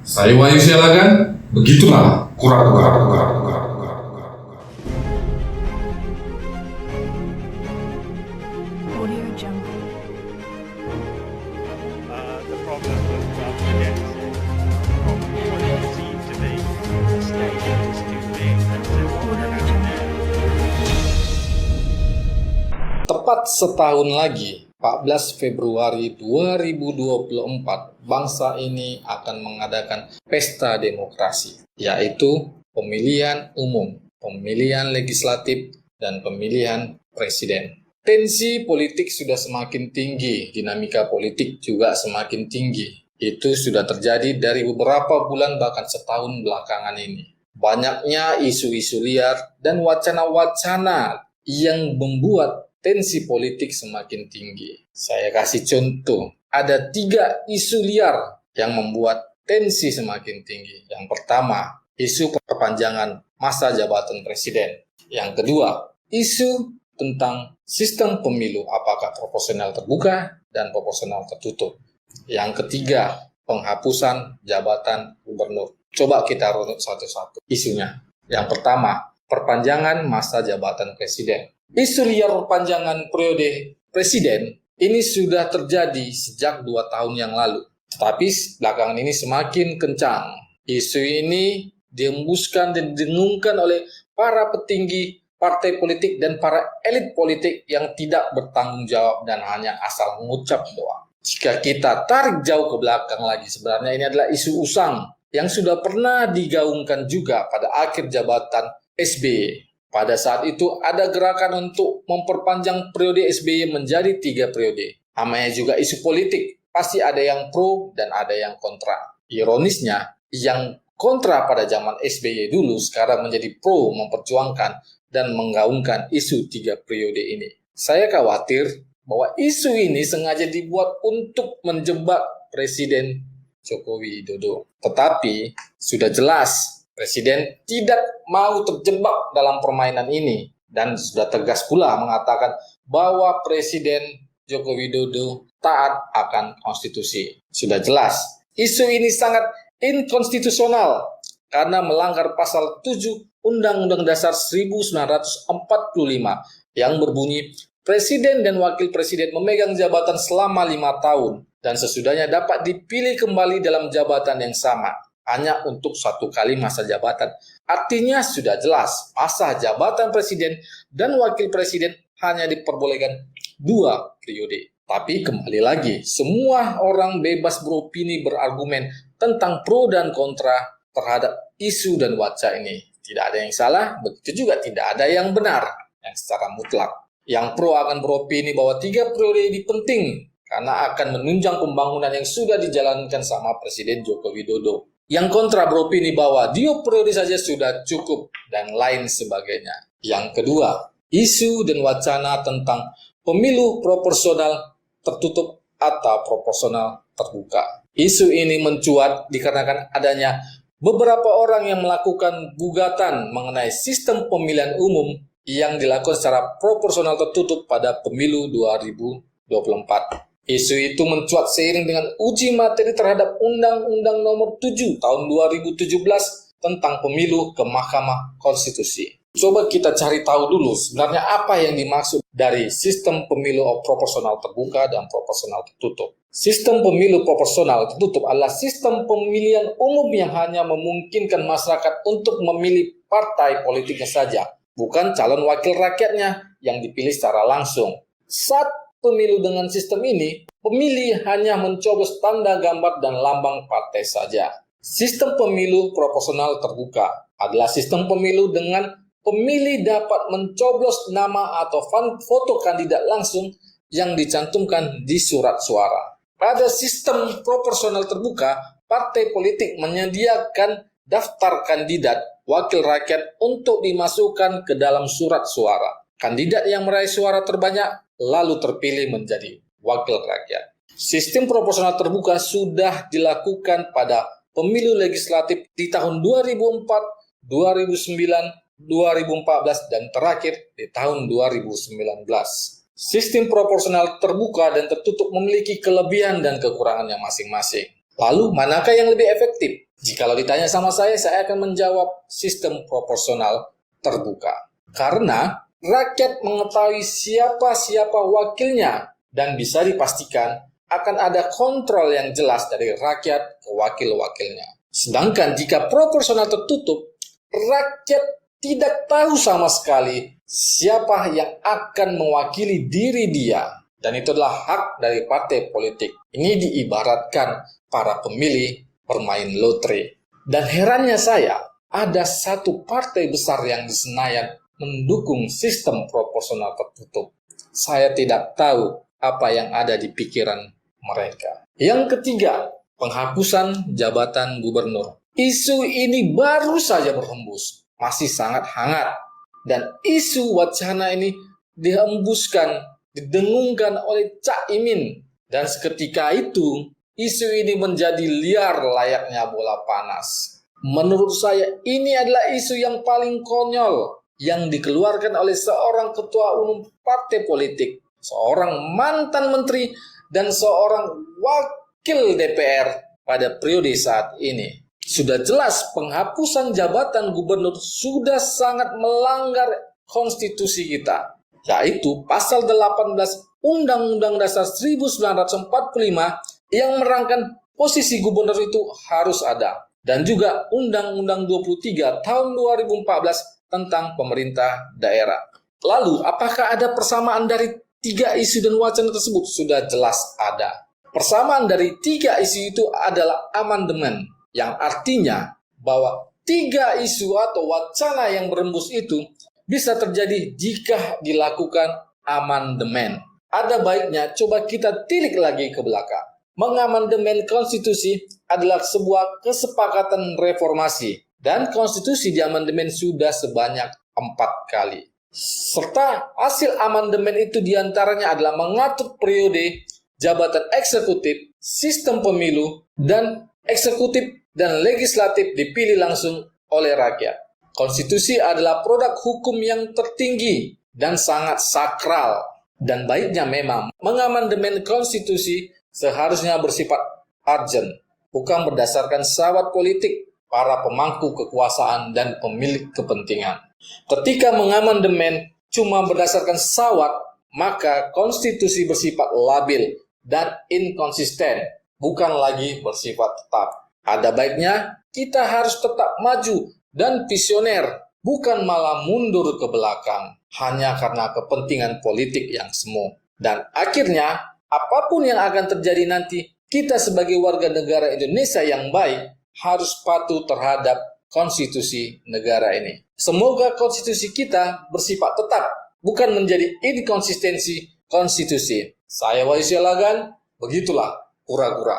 Saya Wahyu Sialagan, begitulah kura-kura. Audio Jungle. The problem with Brexit from what it seemed to be the state is too big and so what Audio happened Jungle. there. Tepat setahun lagi, 14 Februari 2024, bangsa ini akan mengadakan pesta demokrasi, yaitu pemilihan umum, pemilihan legislatif, dan pemilihan presiden. Tensi politik sudah semakin tinggi, dinamika politik juga semakin tinggi. Itu sudah terjadi dari beberapa bulan bahkan setahun belakangan ini. Banyaknya isu-isu liar dan wacana-wacana yang membuat tensi politik semakin tinggi. Saya kasih contoh, ada 3 isu liar yang membuat tensi semakin tinggi. Yang pertama, isu perpanjangan masa jabatan presiden. Yang kedua, isu tentang sistem pemilu, apakah proporsional terbuka dan proporsional tertutup. Yang ketiga, penghapusan jabatan gubernur. Coba kita runut satu-satu isunya. Yang pertama, perpanjangan masa jabatan presiden. Isu liar perpanjangan periode presiden ini sudah terjadi sejak 2 tahun yang lalu. Tetapi belakangan ini semakin kencang. Isu ini dihembuskan dan didengungkan oleh para petinggi partai politik dan para elit politik yang tidak bertanggung jawab dan hanya asal mengucap doang. Jika kita tarik jauh ke belakang lagi, sebenarnya ini adalah isu usang yang sudah pernah digaungkan juga pada akhir jabatan SBY. Pada saat itu ada gerakan untuk memperpanjang periode SBY menjadi 3 periode. Namanya juga isu politik, pasti ada yang pro dan ada yang kontra. Ironisnya, yang kontra pada zaman SBY dulu sekarang menjadi pro memperjuangkan dan menggaungkan isu 3 periode ini. Saya khawatir bahwa isu ini sengaja dibuat untuk menjebak Presiden Joko Widodo. Tetapi sudah jelas Presiden tidak mau terjebak dalam permainan ini dan sudah tegas pula mengatakan bahwa Presiden Joko Widodo taat akan konstitusi. Sudah jelas, isu ini sangat inkonstitusional karena melanggar pasal 7 Undang-Undang Dasar 1945 yang berbunyi Presiden dan Wakil Presiden memegang jabatan selama 5 tahun dan sesudahnya dapat dipilih kembali dalam jabatan yang sama hanya untuk 1 kali masa jabatan. Artinya sudah jelas masa jabatan Presiden dan Wakil Presiden hanya diperbolehkan 2 periode. Tapi kembali lagi, semua orang bebas beropini berargumen tentang pro dan kontra terhadap isu dan wacana ini. Tidak ada yang salah, begitu juga tidak ada yang benar yang secara mutlak. Yang pro akan beropini bahwa 3 periode ini penting karena akan menunjang pembangunan yang sudah dijalankan sama Presiden Joko Widodo. Yang kontra beropini bahwa 2 periode saja sudah cukup dan lain sebagainya. Yang kedua, isu dan wacana tentang pemilu proporsional tertutup atau proporsional terbuka. Isu ini mencuat dikarenakan adanya beberapa orang yang melakukan gugatan mengenai sistem pemilihan umum yang dilakukan secara proporsional tertutup pada pemilu 2024. Isu itu mencuat seiring dengan uji materi terhadap Undang-Undang Nomor 7 Tahun 2017 tentang pemilu ke Mahkamah Konstitusi. Coba kita cari tahu dulu sebenarnya apa yang dimaksud dari sistem pemilu proporsional terbuka dan proporsional tertutup. Sistem pemilu proporsional tertutup adalah sistem pemilihan umum yang hanya memungkinkan masyarakat untuk memilih partai politiknya saja, bukan calon wakil rakyatnya yang dipilih secara langsung. Saat pemilu dengan sistem ini, pemilih hanya mencoblos tanda gambar dan lambang partai saja. Sistem pemilu proporsional terbuka adalah sistem pemilu dengan pemilih dapat mencoblos nama atau foto kandidat langsung yang dicantumkan di surat suara. Pada sistem proporsional terbuka, partai politik menyediakan daftar kandidat wakil rakyat untuk dimasukkan ke dalam surat suara. Kandidat yang meraih suara terbanyak lalu terpilih menjadi wakil rakyat. Sistem proporsional terbuka sudah dilakukan pada pemilu legislatif di tahun 2004, 2009, 2014, dan terakhir di tahun 2019. Sistem proporsional terbuka dan tertutup memiliki kelebihan dan kekurangannya masing-masing. Lalu, manakah yang lebih efektif? Jikalau ditanya sama saya akan menjawab sistem proporsional terbuka. Karena rakyat mengetahui siapa wakilnya dan bisa dipastikan akan ada kontrol yang jelas dari rakyat ke wakil-wakilnya. Sedangkan jika proporsional tertutup, rakyat tidak tahu sama sekali siapa yang akan mewakili diri dia. Dan itu adalah hak dari partai politik. Ini diibaratkan para pemilih bermain lotre. Dan herannya saya, ada satu partai besar yang di Senayan mendukung sistem proporsional tertutup. Saya tidak tahu apa yang ada di pikiran mereka. Yang ketiga, penghapusan jabatan gubernur. Isu ini baru saja berhembus, masih sangat hangat. Dan isu wacana ini dihembuskan, didengungkan oleh Cak Imin. Dan seketika itu, isu ini menjadi liar layaknya bola panas. Menurut saya, ini adalah isu yang paling konyol yang dikeluarkan oleh seorang ketua umum partai politik, seorang mantan menteri, dan seorang wakil DPR pada periode saat ini. Sudah jelas penghapusan jabatan gubernur sudah sangat melanggar konstitusi kita, yaitu pasal 18 Undang-Undang Dasar 1945 yang merangkan posisi gubernur itu harus ada, dan juga Undang-Undang 23 tahun 2014 tentang pemerintah daerah. Lalu, apakah ada persamaan dari 3 isu dan wacana tersebut? Sudah jelas ada. Persamaan dari 3 isu itu adalah amandemen, yang artinya bahwa 3 isu atau wacana yang berembus itu bisa terjadi jika dilakukan amandemen. Ada baiknya coba kita tilik lagi ke belakang. Mengamandemen konstitusi adalah sebuah kesepakatan reformasi, dan konstitusi diamandemen sudah sebanyak 4 kali. Serta hasil amandemen itu diantaranya adalah mengatur periode jabatan eksekutif, sistem pemilu, dan eksekutif dan legislatif dipilih langsung oleh rakyat. Konstitusi adalah produk hukum yang tertinggi dan sangat sakral. Dan baiknya memang mengamandemen konstitusi seharusnya bersifat urgent, bukan berdasarkan syahwat politik para pemangku kekuasaan dan pemilik kepentingan. Ketika mengamandemen cuma berdasarkan syahwat, maka konstitusi bersifat labil dan inkonsisten, bukan lagi bersifat tetap. Ada baiknya kita harus tetap maju dan visioner, bukan malah mundur ke belakang hanya karena kepentingan politik yang semu. Dan akhirnya, apapun yang akan terjadi nanti, kita sebagai warga negara Indonesia yang baik harus patuh terhadap konstitusi negara ini. Semoga konstitusi kita bersifat tetap, bukan menjadi inkonsistensi konstitusi. Saya Wahyu Sialagan, begitulah kura-kura.